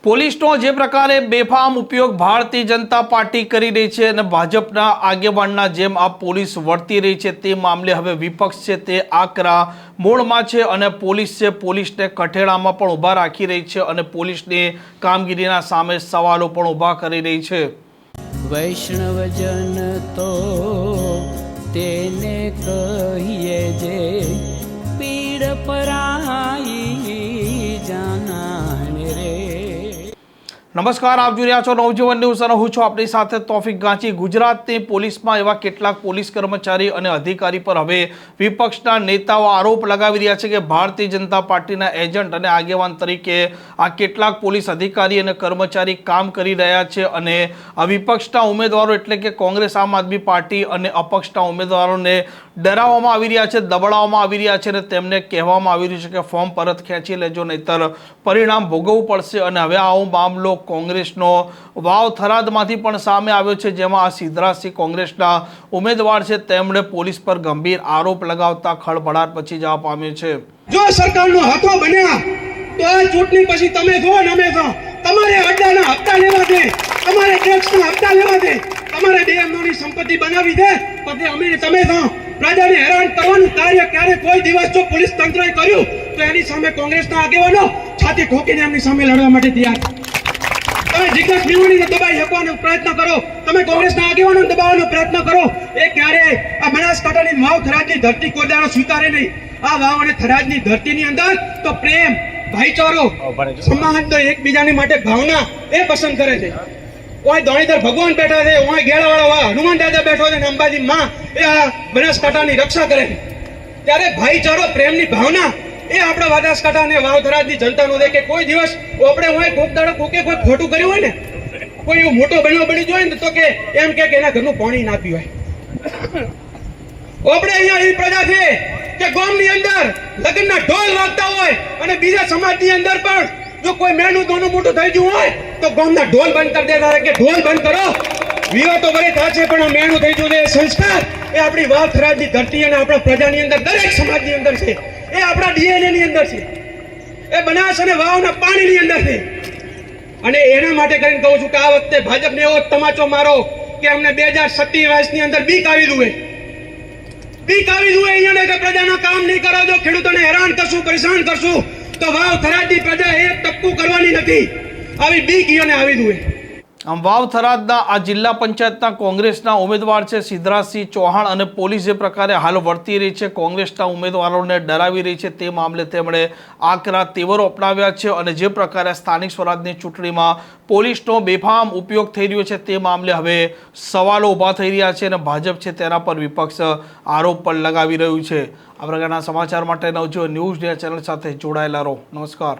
પોલીસનો જે પ્રકારે બેફામ ઉપયોગ ભારતીય જનતા પાર્ટી કરી રહી છે અને ભાજપના આગેવાનના જેમ આ પોલીસ વર્તી રહી છે તે મામલે હવે વિપક્ષ છે તે આકરા મૂળમાં છે અને પોલીસ છે પોલીસને કઠેડામાં પણ ઊભા રાખી રહી છે અને પોલીસની કામગીરીના સામે સવાલો પણ ઊભા કરી રહી છે। વૈષ્ણવજન તો તેને કહીએ જે પીડ પરાઈ જાનાને રે। નમસ્કાર, આપ જોઈ રહ્યા છો નવજીવન ન્યૂઝ અને હું છું આપણી સાથે તોફિક ગાંચી। ગુજરાતની પોલીસમાં એવા કેટલાક પોલીસ કર્મચારી અને અધિકારી પર હવે વિપક્ષના નેતાઓ આરોપ લગાવી રહ્યા છે કે ભારતીય જનતા પાર્ટીના એજન્ટ અને આગેવાન તરીકે આ કેટલાક પોલીસ અધિકારી અને કર્મચારી કામ કરી રહ્યા છે અને આ વિપક્ષના ઉમેદવારો એટલે કે કોંગ્રેસ, આમ આદમી પાર્ટી અને અપક્ષના ઉમેદવારોને ડરાવવામાં આવી રહ્યા છે, દબાવવામાં આવી રહ્યા છે અને તેમને કહેવામાં આવી રહ્યું છે કે ફોર્મ પરત ખેંચી લેજો, નહીતર પરિણામ ભોગવવું પડશે। અને હવે આવો મામલો કોંગ્રેસનો વાવ થરાદમાંથી પણ સામે આવ્યો છે, જેમાં આ સિદ્ધરાજસિંહ કોંગ્રેસના ઉમેદવાર છે તેમણે પોલીસ પર ગંભીર આરોપ લગાવતા ખળભળાટ પછી જવા પામ્યો છે। જો સરકારનો હાથો બન્યા તો આ ચૂંટણી પછી તમે જો ને અમે જો તમારે અડ્ડાના હપ્તા લેવા દે, તમારે ટેક્સના હપ્તા લેવા દે, તમારે ડીએમઓની સંપત્તિ બનાવી દે, પછી અમે તમે જો પ્રજાને હેરાન કરવાનું કાર્ય ક્યારે કોઈ દિવસ જો પોલીસ તંત્રએ કર્યું તો એની સામે કોંગ્રેસના આગેવાનો છાતી ઠોકીને એમની સામે લડવા માટે તૈયાર। તમે જિગ્નેશ મેવાણીને દબાવી શકવાનો પ્રયત્ન કરો, તમે કોંગ્રેસના આગેવાનો દબાવવાનો પ્રયત્ન કરો, એ ક્યારે આ બનાસકાંઠાની વાવ થરાદની ધરતી કોઈ દાડો સ્વીકારે નહીં। આ વાવ અને થરાદની ધરતીની અંદર તો પ્રેમ, ભાઈચારો, સમાન, એકબીજાની માટે ભાવના એ પસંદ કરે છે। ઓય ધોણીધર ભગવાન બેઠા છે, ઓય ગેળાવાળા હનુમાન દાદા બેઠો છે, અંબાજી માં એ આ બનાસકાંઠાની રક્ષા કરે છે। ત્યારે ભાઈચારો, પ્રેમની ભાવના એ આપણા બનાસકાંઠા અને વાવ થરાદની જનતાનો છે કે કોઈ દિવસ આપણે હોય કોક દાડો કોકે કોઈ ખોટું કર્યું હોય ને, કોઈ એવો મોટો બનાવ બની જાય ને તો કે એમ કે એના ઘરનું પાણી ના પીવાય। આપણે અહીંયા એવી પ્રજા છે કે ગામની અંદર લગ્નના ઢોલ વાગતા હોય અને બીજા સમાજની અંદર પણ જો કોઈ મેનું દોનું મોટું થઈ ગયું હોય તો ગામના ઢોલ બંધ કરી દેતા કે ઢોલ બંધ કરો, વિવાહ તો ભલે થશે પણ આ મેનું થઈ ગયું છે। સંસ્કાર એ આપણી વાવ થરાદની ધરતી અને આપણા પ્રજાની અંદર દરેક સમાજની અંદર છે, એ આપણા ડીએનએ ની અંદર છે, એ બનાસ અને વાવના પાણીની અંદર છે। અને એના માટે કરીને કહું છું કે આ વખતે ભાજપને એવો તમાચો મારો કે અમને 2027 ની અંદર બીક આવી દુએ અહીંયા કે પ્રજાના કામ નહીં કરો, જો ખેડૂતોને હેરાન કરશું, પરેશાન કરશું તો વાવ થરાદની પ્રજા એક ટપકું કરવાની નથી, આવી બીક અહીંયા આવી દુએ। આમ વાવ થરાદના આ જિલ્લા પંચાયતના કોંગ્રેસના ઉમેદવાર છે સિદ્ધરાજસિંહ ચૌહાણ અને પોલીસ જે પ્રકારે હાલ વર્તી રહી છે, કોંગ્રેસના ઉમેદવારોને ડરાવી રહી છે, તે મામલે તેમણે આકરા તેવરો અપનાવ્યા છે અને જે પ્રકારે સ્થાનિક સ્વરાજની ચૂંટણીમાં પોલીસનો બેફામ ઉપયોગ થઈ રહ્યો છે તે મામલે હવે સવાલો ઊભા થઈ રહ્યા છે અને ભાજપ છે તેના પર વિપક્ષ આરોપ પણ લગાવી રહ્યું છે। આ પ્રકારના સમાચાર માટે નવજીવન ન્યૂઝ ચેનલ સાથે જોડાયેલા રહો। નમસ્કાર।